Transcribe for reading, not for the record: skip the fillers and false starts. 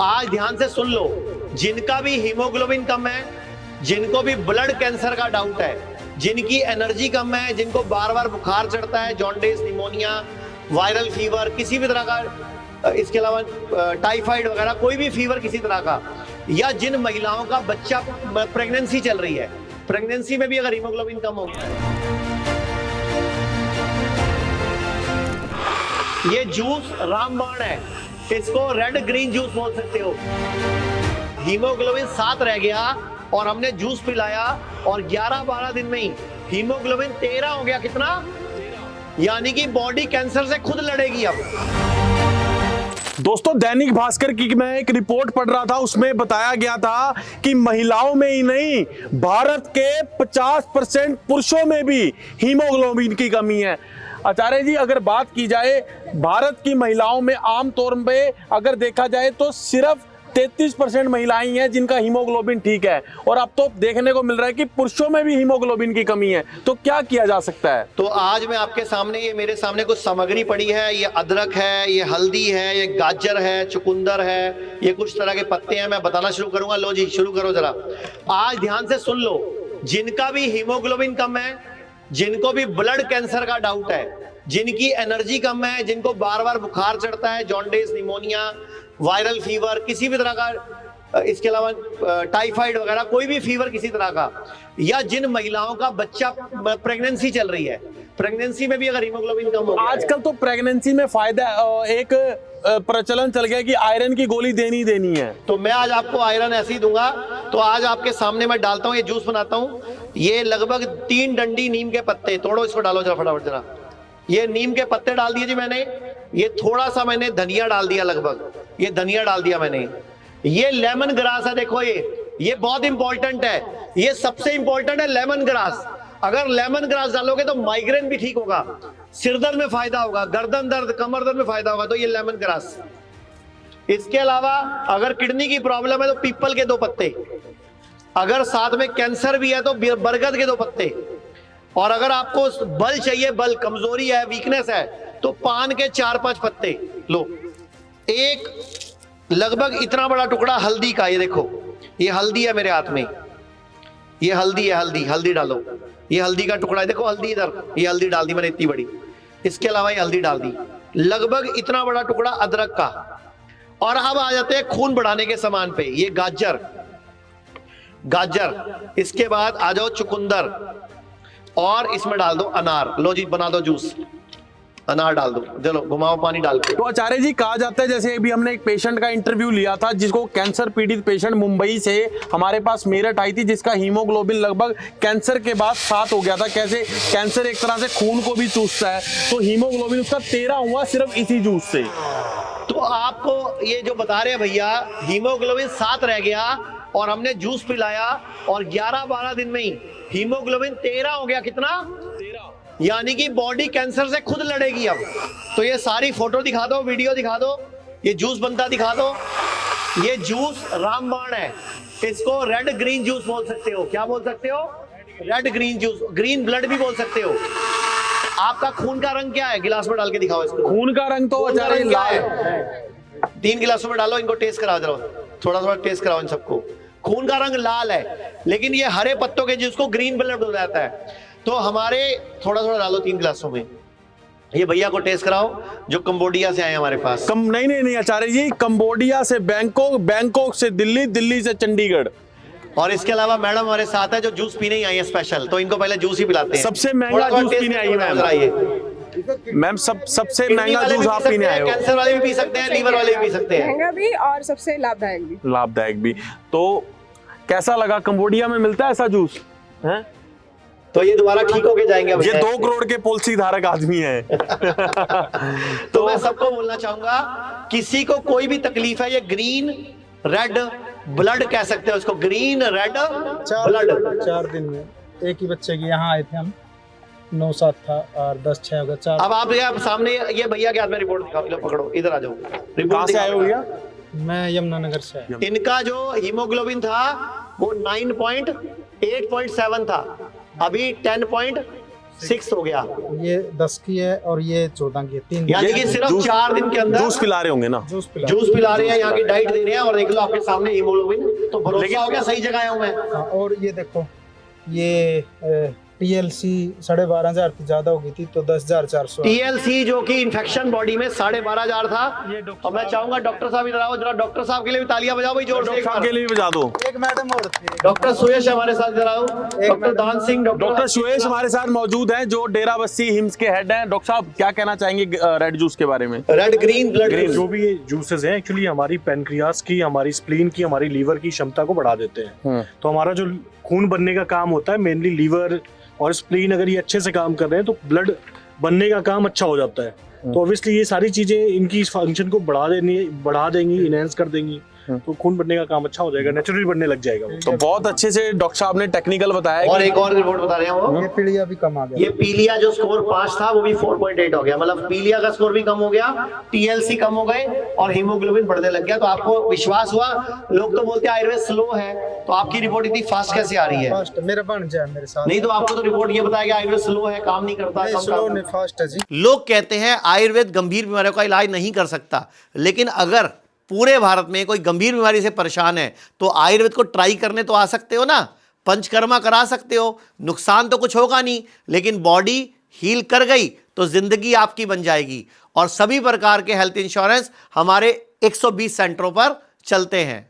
आज ध्यान से सुन लो, जिनका भी हीमोग्लोबिन कम है, जिनको भी ब्लड कैंसर का डाउट है, जिनकी एनर्जी कम है, जिनको बार बार बुखार चढ़ता है, जॉन्डिस, निमोनिया, वायरल फीवर, किसी भी तरह का, इसके अलावा टाइफाइड वगैरह कोई भी फीवर किसी तरह का, या जिन महिलाओं का बच्चा प्रेगनेंसी चल रही है, प्रेगनेंसी में भी अगर हीमोग्लोबिन कम हो गया है, ये जूस रामबाण है, इसको रेड ग्रीन जूस बोल सकते हो। हीमोग्लोबिन 7 रह गया और हमने जूस पिलाया और 11-12 दिन में ही हीमोग्लोबिन 13 हो गया। कितना? यानी कि बॉडी कैंसर से खुद लड़ेगी अब। दोस्तों, दैनिक भास्कर की मैं एक रिपोर्ट पढ़ रहा था, उसमें बताया गया था कि महिलाओं में ही नहीं, भारत के 50% पुरुषों में भी हीमोग्लोबिन की कमी है। आचार्य जी, अगर बात की जाए भारत की महिलाओं में, आमतौर पे अगर देखा जाए तो सिर्फ 33% महिलाएं हैं जिनका हीमोग्लोबिन ठीक है, और अब तो देखने को मिल रहा है कि पुरुषों में भी हीमोग्लोबिन की कमी है। तो क्या किया जा सकता है? तो आज मैं आपके सामने, ये मेरे सामने कुछ सामग्री पड़ी है। ये अदरक है, ये हल्दी है, ये गाजर है, चुकंदर है, ये कुछ तरह के पत्ते हैं। मैं बताना शुरू करूंगा। लो जी, शुरू करो जरा। आज ध्यान से सुन लो, जिनका भी हीमोग्लोबिन कम है, जिनको भी ब्लड कैंसर का डाउट है, जिनकी एनर्जी कम है, जिनको बार बार बुखार चढ़ता है, जॉन्डिस, निमोनिया, वायरल फीवर, किसी भी तरह का, इसके अलावा टाइफाइड वगैरह कोई भी फीवर किसी तरह का, या जिन महिलाओं का बच्चा प्रेगनेंसी चल रही है, प्रेगनेंसी में भी अगर हीमोग्लोबिन कम हो गया है। आजकल तो प्रेगनेंसी में फायदा, एक प्रचलन चल गया कि आयरन की गोली देनी है। तो मैं आज आपको आयरन ऐसे ही दूंगा। तो आज आपके सामने मैं डालता हूँ, ये जूस बनाता हूँ। ये लगभग 3 डंडी नीम के पत्ते, तोड़ो इसको, डालो जरा फटाफट जरा। ये नीम के पत्ते डाल दिए जी मैंने। ये थोड़ा सा मैंने धनिया डाल दिया, लगभग ये धनिया डाल दिया मैंने। ये लेमन ग्रास है, देखो ये बहुत इंपॉर्टेंट है। ये सबसे इंपॉर्टेंट है लेमन ग्रास। अगर लेमन ग्रास डालोगे तो माइग्रेन भी ठीक होगा, सिर दर्द में फायदा होगा, गर्दन दर्द, कमर दर्द में फायदा होगा। तो ये लेमन ग्रास। इसके अलावा अगर किडनी की प्रॉब्लम है तो पीपल के 2 पत्ते, अगर साथ में कैंसर भी है तो बरगद के 2 पत्ते, और अगर आपको बल चाहिए, बल, कमजोरी है, वीकनेस है, तो पान के 4-5 पत्ते लो। एक लगभग इतना बड़ा टुकड़ा हल्दी का, ये देखो, ये हल्दी है मेरे हाथ में, ये हल्दी है, हल्दी डालो। ये हल्दी का टुकड़ा है, देखो हल्दी इधर, ये हल्दी डाल दी मैंने इतनी बड़ी। इसके अलावा ये हल्दी डाल दी। लगभग इतना बड़ा टुकड़ा अदरक का। और अब आ जाते हैं खून बढ़ाने के सामान पे। ये गाजर, इसके बाद आ जाओ चुकंदर, और इसमें डाल दो अनार। लो जी, बना दो जूस, अनार डाल दो, चलो घुमाओ पानी डाल के। तो आचार्य जी, कहा जाता है, जैसे अभी हमने एक पेशेंट का इंटरव्यू लिया था, जिसको कैंसर पीड़ित पेशेंट मुंबई से हमारे पास मेरठ आई थी, जिसका हीमोग्लोबिन लगभग कैंसर के बाद 7 हो गया था। कैसे कैंसर एक तरह से खून को भी चूसता है, तो हीमोग्लोबिन उसका 13 हुआ सिर्फ इसी जूस से। तो आपको ये जो बता रहे हैं भैया, हीमोग्लोबिन 7 रह गया और हमने जूस पिलाया और 11-12 दिन में ही हीमोग्लोबिन 13 हो गया। कितना? 13। यानी कि बॉडी कैंसर से खुद लड़ेगी अब। तो ये सारी फोटो दिखा दो, वीडियो दिखा दो, ये जूस बनता दिखा दो। ये जूस रामबाण है, इसको रेड ग्रीन जूस बोल सकते हो। क्या बोल सकते हो? Red green juice, green blood भी बोल सकते हो। आपका खून का रंग क्या है? गिलास में डाल के दिखाओ इसको। खून का रंग तो आचार्य लाल है। 3 गिलासों में डालो, इनको टेस्ट कराओ जरा, थोड़ा टेस्ट कराओ इन सबको। खून का रंग लाल है, लेकिन ये हरे पत्तों के जिसको ग्रीन ब्लड हो जाता है। तो हमारे थोड़ा डालो 3 गिलासों में। ये भैया को टेस्ट कराओ जो कंबोडिया से आए हमारे पास। नहीं आचार्य जी, कंबोडिया से बैंकॉक, बैंकॉक से दिल्ली, दिल्ली से चंडीगढ़। और इसके अलावा मैडम हमारे साथ है जो जूस पीने ही आई है स्पेशल, तो इनको पहले जूस ही पिलाते हैं। सबसे महंगा जूस पीने आई है मैम, सबसे महंगा जूस आप पीने आए हो। कैंसर वाले भी पी सकते हैं, लीवर वाले भी पी सकते हैं, महंगा भी और सबसे लाभदायक भी। तो कैसा लगा? कंबोडिया में मिलता है ऐसा जूस है? तो ये दोबारा ठीक होके जाएंगे। ये 2 करोड़ के पॉलिसी धारक आदमी है। तो मैं सबको बोलना चाहूंगा, किसी को कोई भी तकलीफ है, ये ग्रीन रेड ब्लड कह सकते हो इसको, ग्रीन रेड ब्लड। 4 दिन में एक ही बच्चे की यहाँ आए थे हम, 9-7 था और 10-6 हो गया 4। अब आप सामने ये भैया के हाथ में रिपोर्ट दिखाओ, लो पकड़ो, इधर आ जाओ। कहाँ से आए हो भैया? मैं यमुनानगर से आया। इनका जो हीमोग्लोबिन था वो 9.8.7 था, अभी 10.6 हो गया। ये 10 की है और ये 14 की है, 3 यानी कि सिर्फ 4 दिन के अंदर जूस पिला रहे होंगे ना? जूस पिला। जूस पिला रहे हैं, यहाँ की डाइट दे रहे हैं और देख लो आपके सामने हीमोग्लोबिन, तो भरोसा हो गया सही जगह आया हूँ मैं। हाँ, और ये देखो ये TLC 12,500 की ज्यादा हो गई थी तो 10,400। TLC जो कि इन्फेक्शन बॉडी में 12,500 था। और मैं चाहूंगा डॉक्टर साहब इधर आओ जरा, डॉक्टर साहब के लिए भी तालियां बजाओ भाई जोर से एक डॉक्टर बार। के लिए भी बजा दो। एक मैडम और थी, डॉक्टर सुयश हमारे साथ इधर आओ, डॉक्टर दान सिंह, डॉक्टर सुयश हमारे साथ मौजूद हैं जो डेरा बस्सी हिम्स के हेड हैं। डॉक्टर साहब क्या कहना चाहेंगे रेड जूस के बारे में? रेड ग्रीन ब्लड जो भी ये जूसेस हैं एक्चुअली हमारी पैनक्रियास की, हमारी स्प्लीन की, हमारी लीवर की क्षमता को बढ़ा देते हैं। तो हमारा जो खून बनने का काम होता है मेनली लीवर और स्प्लीन, अगर ये अच्छे से काम कर रहे हैं तो ब्लड बनने का काम अच्छा हो जाता है। तो ऑब्वियसली ये सारी चीजें इनकी इस फंक्शन को बढ़ा देंगी, इनहेंस कर देंगी, तो खून बनने का काम अच्छा हो जाएगा, नेचुरली बनने लग जाएगा वो। तो बहुत अच्छे से डॉक्टर साहब ने टेक्निकल बताया। और एक और रिपोर्ट बता रहे हैं वो, ये पीलिया भी कम आ गया। ये पीलिया जो स्कोर 5 था वो भी 4.8 हो गया, मतलब पीलिया का स्कोर भी कम हो गया, TLC कम हो गए और हीमोग्लोबिन बढ़ने लग गया। तो आपको विश्वास हुआ? लोग तो बोलते हैं आयुर्वेद स्लो है, तो आपकी रिपोर्ट इतनी फास्ट कैसे आ रही है? फास्ट मेरा बन जाए मेरे साथ। नहीं तो आपको तो रिपोर्ट ये बताया कि आयुर्वेद स्लो है, काम नहीं करता, नहीं, कम स्लो काम नहीं, फास्ट है जी। लोग कहते हैं आयुर्वेद गंभीर बीमारियों का इलाज नहीं कर सकता, लेकिन अगर पूरे भारत में कोई गंभीर बीमारी से परेशान है तो आयुर्वेद को ट्राई करने तो आ सकते हो ना, पंचकर्मा करा सकते हो, नुकसान तो कुछ होगा नहीं, लेकिन बॉडी हील कर गई तो जिंदगी आपकी बन जाएगी। और सभी प्रकार के हेल्थ इंश्योरेंस हमारे 120 सेंटरों पर चलते हैं।